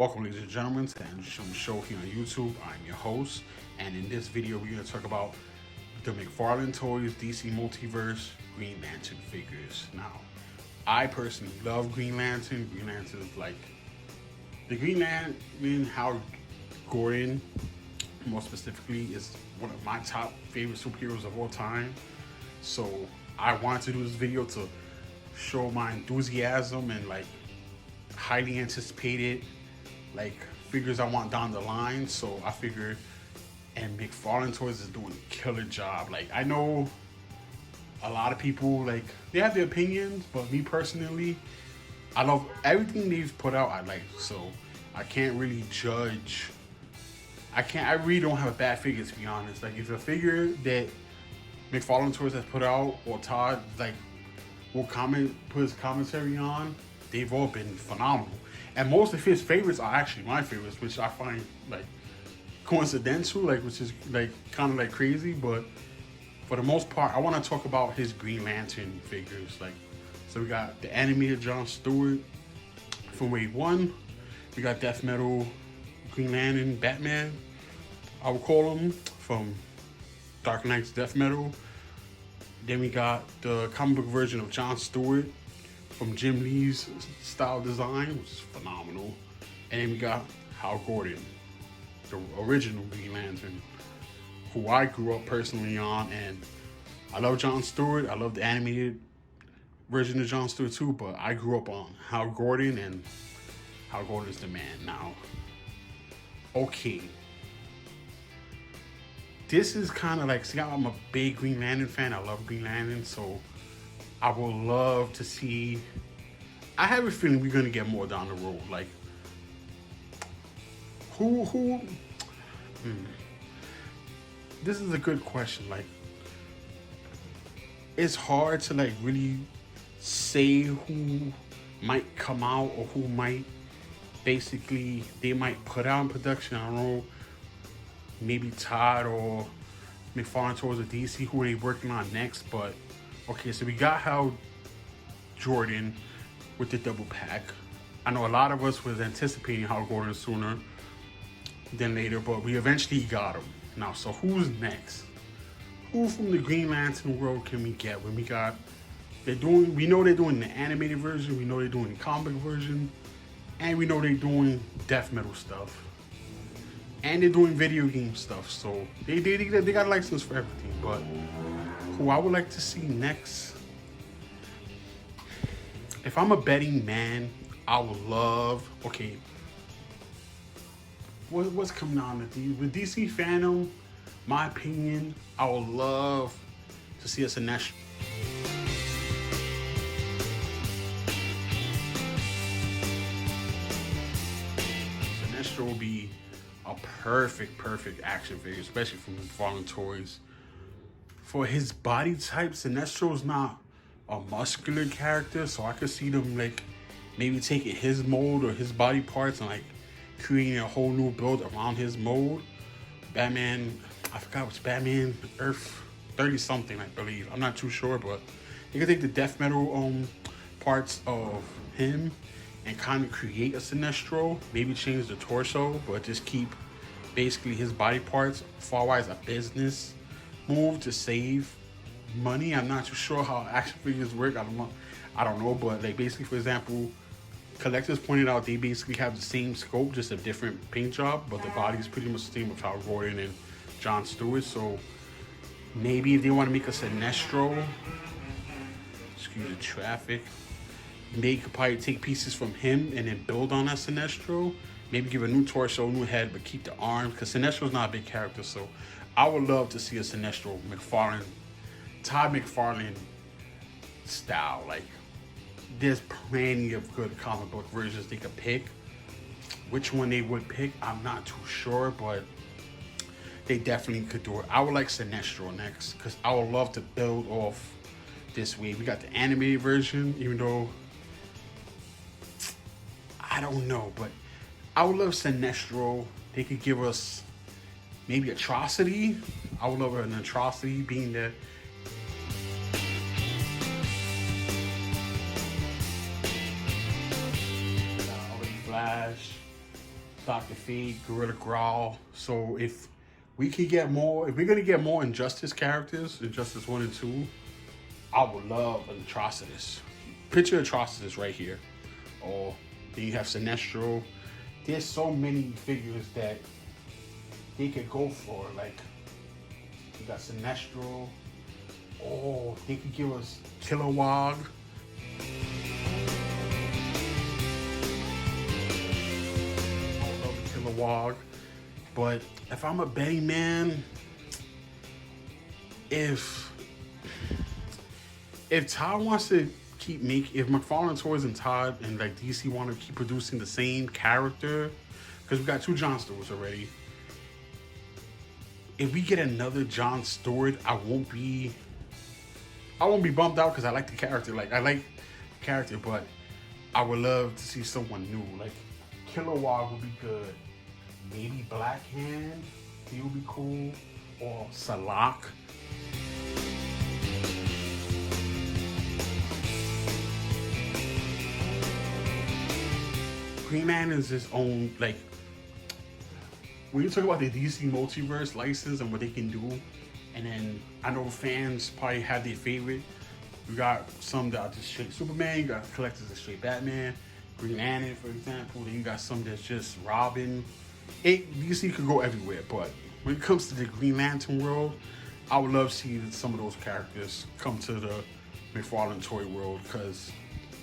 Welcome, ladies and gentlemen, to the Anderson Show here on YouTube. I'm your host, and in this video, we're going to talk about the McFarlane Toys DC Multiverse Green Lantern figures. Now, I personally love Green Lantern. Green Lantern is like the Green Lantern, Hal Gordon, more specifically, is one of my top favorite superheroes of all time. So I wanted to do this video to show my enthusiasm and like highly anticipated like figures I want down the line. So I figured, and McFarlane Toys is doing a killer job. Like, I know a lot of people, like, they have their opinions, but me personally, I love everything they've put out. I like, so I can't really judge. I really don't have a bad figure, to be honest. Like, if a figure that McFarlane Toys has put out, or Todd like will put his commentary on, they've all been phenomenal. And most of his favorites are actually my favorites, which I find like coincidental, like, which is like kind of like crazy. But for the most part, I want to talk about his Green Lantern figures. Like, so we got the animated John Stewart from Wave 1. We got Death Metal Green Lantern Batman, I would call him, from Dark Knight's Death Metal. Then we got the comic book version of John Stewart from Jim Lee's style design, which is phenomenal. And then we got Hal Gordon, the original Green Lantern, who I grew up personally on. And I love John Stewart. I love the animated version of John Stewart too, but I grew up on Hal Gordon, and Hal Gordon is the man now. Okay. This is kind of like, see, I'm a big Green Lantern fan. I love Green Lantern, so I would love to see. I have a feeling we're gonna get more down the road. Like, who? This is a good question. Like, it's hard to like really say who might come out or who might basically they might put out in production. I don't know. Maybe Todd or McFarlane Toys or DC, who are they working on next? But okay, so we got Hal Jordan with the double pack. I know a lot of us was anticipating Hal Gordon sooner than later, but we eventually got him. Now, so who's next? Who from the Green Lantern world can we get? When we know they're doing the animated version, we know they're doing the comic version, and we know they're doing death metal stuff. And they're doing video game stuff, so they got a license for everything. But who I would like to see next, if I'm a betting man, I would love. Okay, what's coming on with DC fandom? My opinion, I would love to see a Sinestro. Sinestro will be a perfect action figure, especially from McFarlane Toys. For his body type, Sinestro's not a muscular character, so I could see them like maybe taking his mold or his body parts and like creating a whole new build around his mold. Batman, I forgot which Batman, Earth 30 something, I believe. I'm not too sure, but you could take the death metal parts of him and kind of create a Sinestro, maybe change the torso, but just keep basically his body parts. Far-wise, a business move to save money. I'm not too sure how action figures work. I don't know, but like basically, for example, collectors pointed out they basically have the same scope, just a different paint job, but the body is pretty much the same with Hal Gordon and John Stewart. So maybe if they want to make a Sinestro, excuse the traffic, they could probably take pieces from him and then build on that Sinestro. Maybe give a new torso, new head, but keep the arms, because Sinestro's not a big character. So I would love to see a Sinestro McFarlane, Todd McFarlane style. Like, there's plenty of good comic book versions they could pick. Which one they would pick, I'm not too sure, but they definitely could do it. I would like Sinestro next, because I would love to build off this way. We got the animated version, even though I don't know, but I would love Sinestro. They could give us maybe Atrocity. I would love an Atrocity being there. Flash, Dr. Fate, Gorilla Growl. So if we can get more, if we're gonna get more Injustice characters, Injustice 1 and 2, I would love an Atrocitus. Picture Atrocitus right here. Or then you have Sinestro. There's so many figures that they could go for. Like, you got Sinestro. Oh, they could give us Kilowog. I love Kilowog. But if I'm a betting man, if Todd wants to keep if McFarlane Toys and Todd and like DC want to keep producing the same character, because we got 2 John Stewarts already. If we get another John Stewart, I won't be bummed out because I like the character. Like, I like the character, but I would love to see someone new. Like, Kilowog would be good. Maybe Black Hand, he would be cool. Or Salak. Green Lantern is his own, like, when you talk about the DC Multiverse license and what they can do, and then I know fans probably have their favorite. You got some that are just straight Superman, you got collectors that straight Batman, Green Lantern, for example, then you got some that's just Robin. DC could go everywhere, but when it comes to the Green Lantern world, I would love to see some of those characters come to the McFarlane toy world, because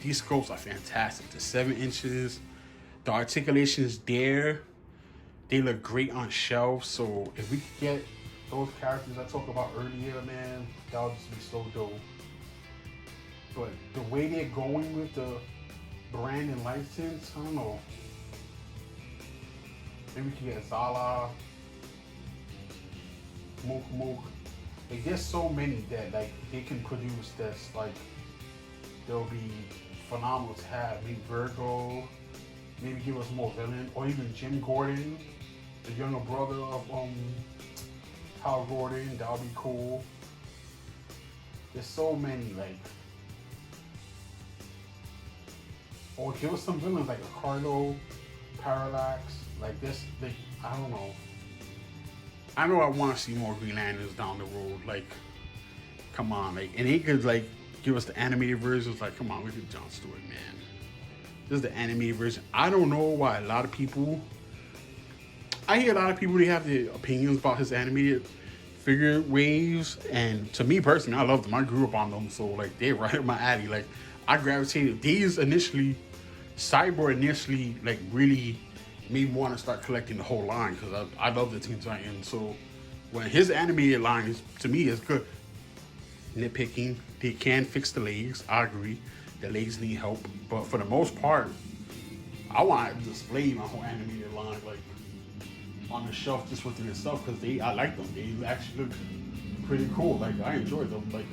these scopes are fantastic. The 7 inches, the articulation is there. They look great on shelves. So if we could get those characters I talked about earlier, man, that would just be so dope. But the way they're going with the brand and license, I don't know. Maybe we can get Zala, Mook. Like, there's so many that like they can produce that's like they'll be phenomenal to have. Maybe Virgo, maybe give us more villain, or even Jim Gordon, the younger brother of Hal Gordon. That would be cool. There's so many, like, or give us some villains like a Carlo, Parallax, like this. Like, I don't know. I know I want to see more Green Lanterns down the road. Like, come on, like, and they could like give us the animated versions. Like, come on, look at John Stewart, man. This is the animated version. I don't know why a lot of people. I hear a lot of people, they have their opinions about his animated figure waves, and to me personally, I love them. I grew up on them, so like they're right up my alley. Like, I gravitated. These initially, Cyborg initially like really made me want to start collecting the whole line, because I love the Teen Titans. So when his animated line is, to me, is good. Nitpicking, they can fix the legs. I agree, the legs need help, but for the most part, I want to display my whole animated line like on the shelf just within itself, because I like them. They actually look pretty cool. Like, I enjoy them. Like,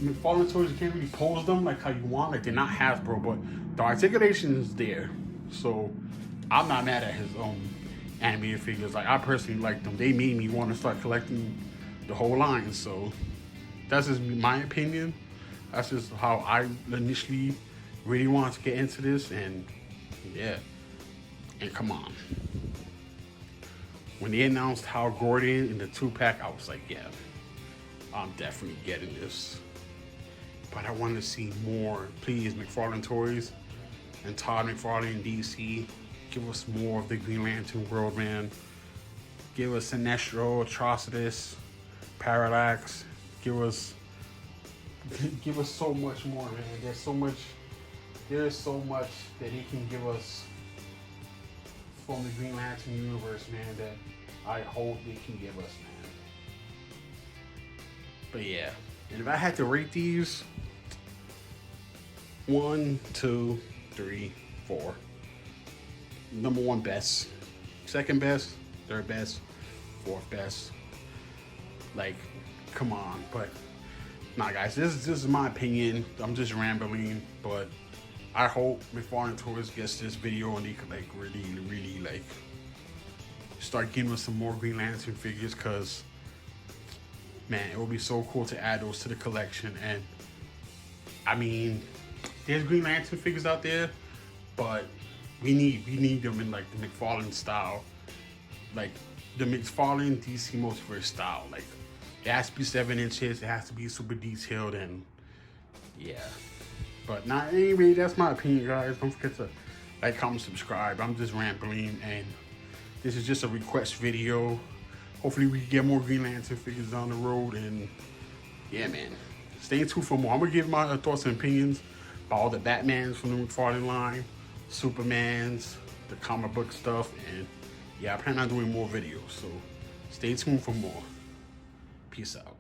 McFarlane toys, you can't really pose them like how you want. Like, they're not Hasbro, but the articulation is there. So I'm not mad at his animated figures. Like, I personally like them. They made me want to start collecting the whole line. So that's just my opinion. That's just how I initially really wanted to get into this. And yeah, and come on. When they announced Hal Gordon in the 2-pack, I was like, yeah, I'm definitely getting this. But I want to see more. Please, McFarlane Toys and Todd McFarlane, DC, give us more of the Green Lantern world, man. Give us Sinestro, Atrocitus, Parallax. Give us so much more, man. There's so much that he can give us from the Green Lantern universe, man, that I hope they can give us, man. But yeah, and if I had to rate these, 1, 2, 3, 4. Number 1 best, 2nd best, 3rd best, 4th best. Like, come on. But nah, guys, this is my opinion. I'm just rambling, but I hope McFarlane Toys gets this video and they could like really like start giving us some more Green Lantern figures, because man, it would be so cool to add those to the collection. And I mean, there's Green Lantern figures out there, but We need them in like the McFarlane style, like the McFarlane DC Multiverse style. Like it has to be 7 inches. It has to be super detailed, and yeah. But not anyway. That's my opinion, guys. Don't forget to like, comment, subscribe. I'm just rambling, and this is just a request video. Hopefully we can get more Green Lantern figures down the road, and yeah, man. Stay tuned for more. I'm gonna give my thoughts and opinions about all the Batmans from the McFarlane line, Supermans, the comic book stuff, and yeah, I plan on doing more videos. So stay tuned for more. Peace out.